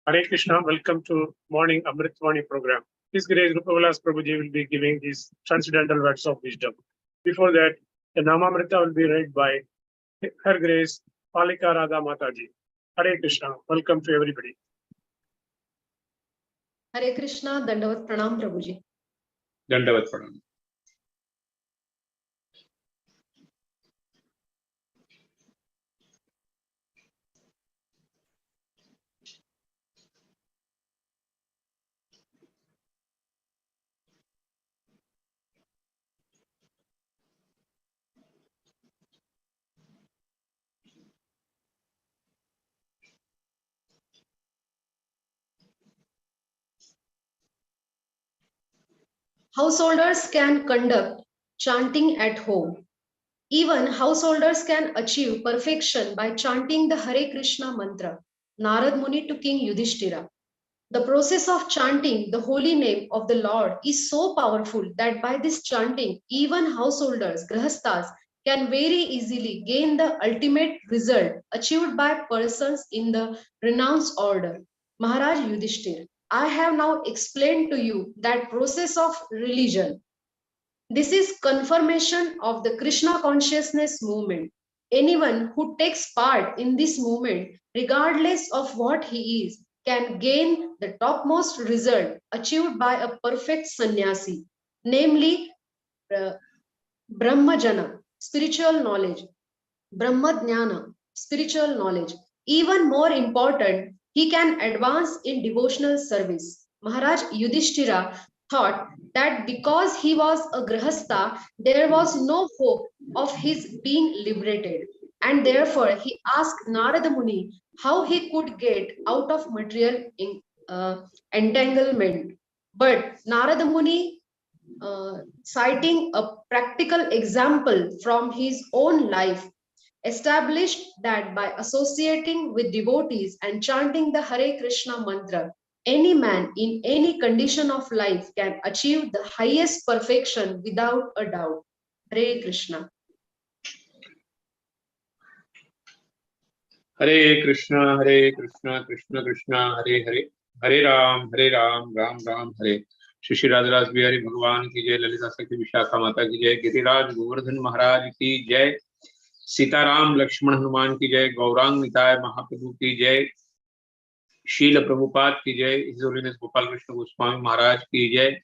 Hare Krishna, welcome to morning Amrut Vani program. His Grace Rupavilas Prabhuji will be giving these transcendental words of wisdom. Before that, the Namamrita will be read by Her Grace Palika Radha Mataji. Hare Krishna, welcome to everybody. Hare Krishna, Dandavat Pranam Prabhuji. Dandavat Pranam. Householders can conduct chanting at home. Even householders can achieve perfection by chanting the Hare Krishna mantra. Narad Muni to King Yudhishthira. The process of chanting the holy name of the Lord is so powerful that by this chanting, even householders, grahasthas, can very easily gain the ultimate result achieved by persons in the renounced order. Maharaj Yudhishthir, I have now explained to you that process of religion. This is confirmation of the Krishna consciousness movement. Anyone who takes part in this movement, regardless of what he is, can gain the topmost result achieved by a perfect sannyasi, namely Brahmajana, spiritual knowledge, Brahmadhyana, spiritual knowledge. Even more important, he can advance in devotional service. Maharaj Yudhishthira thought that because he was a grahastha, there was no hope of his being liberated. And therefore, he asked Narada Muni how he could get out of material entanglement. But Narada Muni, citing a practical example from his own life, established that by associating with devotees and chanting the Hare Krishna mantra, any man in any condition of life can achieve the highest perfection without a doubt. Hare Krishna. Hare Krishna, Krishna Krishna, Hare Hare, Hare Ram, Ram Ram, Hare. Shri Radharas Bihari Bhagwan ki jai, Lalita Sakti Vishakha Mata ki jai, Giriraj Govardhan Maharaj ki jai, Sitaram Lakshman Hanuman ki jai, Gaurang Nitai Mahaprabhu ki jai, Srila Prabhupada ki jai, His Holiness Gopal Krishna Goswami Maharaj ki jai,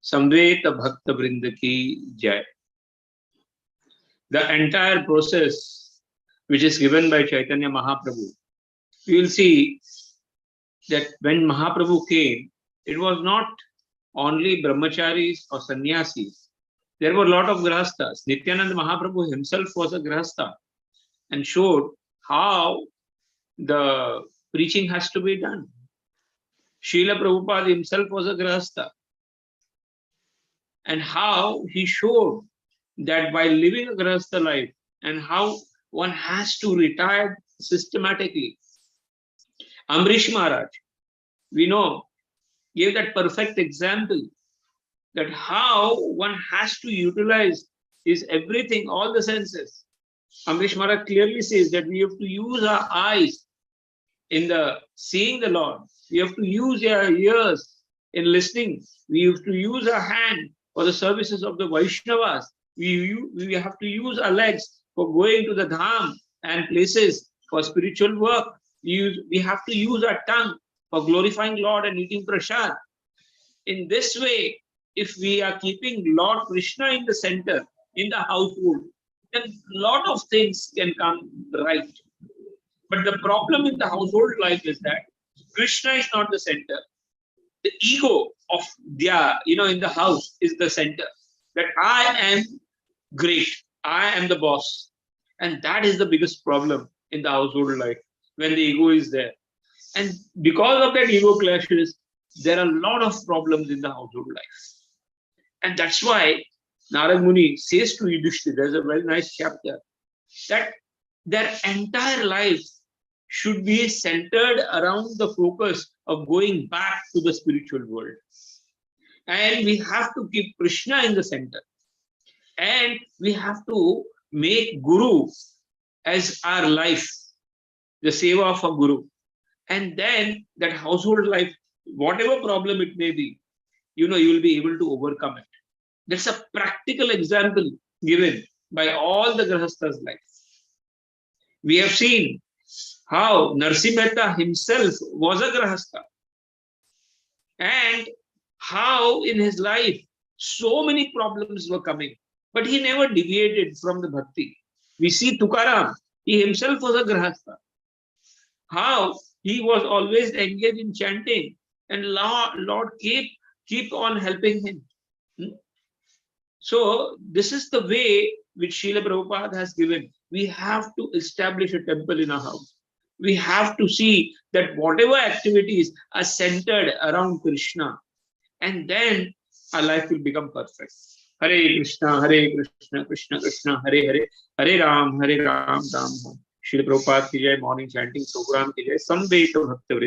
Samvet Bhakta Vrinda ki jai. The entire process which is given by Chaitanya Mahaprabhu, we will see that when Mahaprabhu came, it was not only brahmacharis or sannyasis. There were a lot of grahasthas. Nityananda Mahaprabhu himself was a grahastha and showed how the preaching has to be done. Srila Prabhupada himself was a grahastha, and how he showed that by living a grahastha life and how one has to retire systematically. Amrish Maharaj, we know, gave that perfect example that how one has to utilize his everything, all the senses. Amrish Maharaj clearly says that we have to use our eyes in the seeing the Lord. We have to use our ears in listening. We have to use our hand for the services of the Vaishnavas. We have to use our legs for going to the dham and places for spiritual work. We have to use our tongue for glorifying Lord and eating prasad. In this way, if we are keeping Lord Krishna in the center, in the household, then a lot of things can come right. But the problem in the household life is that Krishna is not the center. The ego of in the house is the center. That I am great, I am the boss. And that is the biggest problem in the household life, when the ego is there. And because of that ego clashes, there are a lot of problems in the household life. And that's why Narad Muni says to Yudhishthira, there's a very nice chapter, that their entire life should be centered around the focus of going back to the spiritual world. And we have to keep Krishna in the center. And we have to make Guru as our life, the seva of a Guru. And then that household life, whatever problem it may be, you will be able to overcome it. That's a practical example given by all the Grahasthas' life. We have seen how Narsi Mehta himself was a Grahastha, and how in his life so many problems were coming, but he never deviated from the bhakti. We see Tukaram, he himself was a Grahastha, how he was always engaged in chanting, and Lord keep on helping him. So this is the way which Srila Prabhupada has given. We have to establish a temple in our house. We have to see that whatever activities are centered around Krishna, and then our life will become perfect. Hare Krishna, Krishna Krishna, Hare Hare, Hare Ram, Ram Ram. Srila Prabhupada ki jai, morning chanting program ki jai, Samveta Bhakta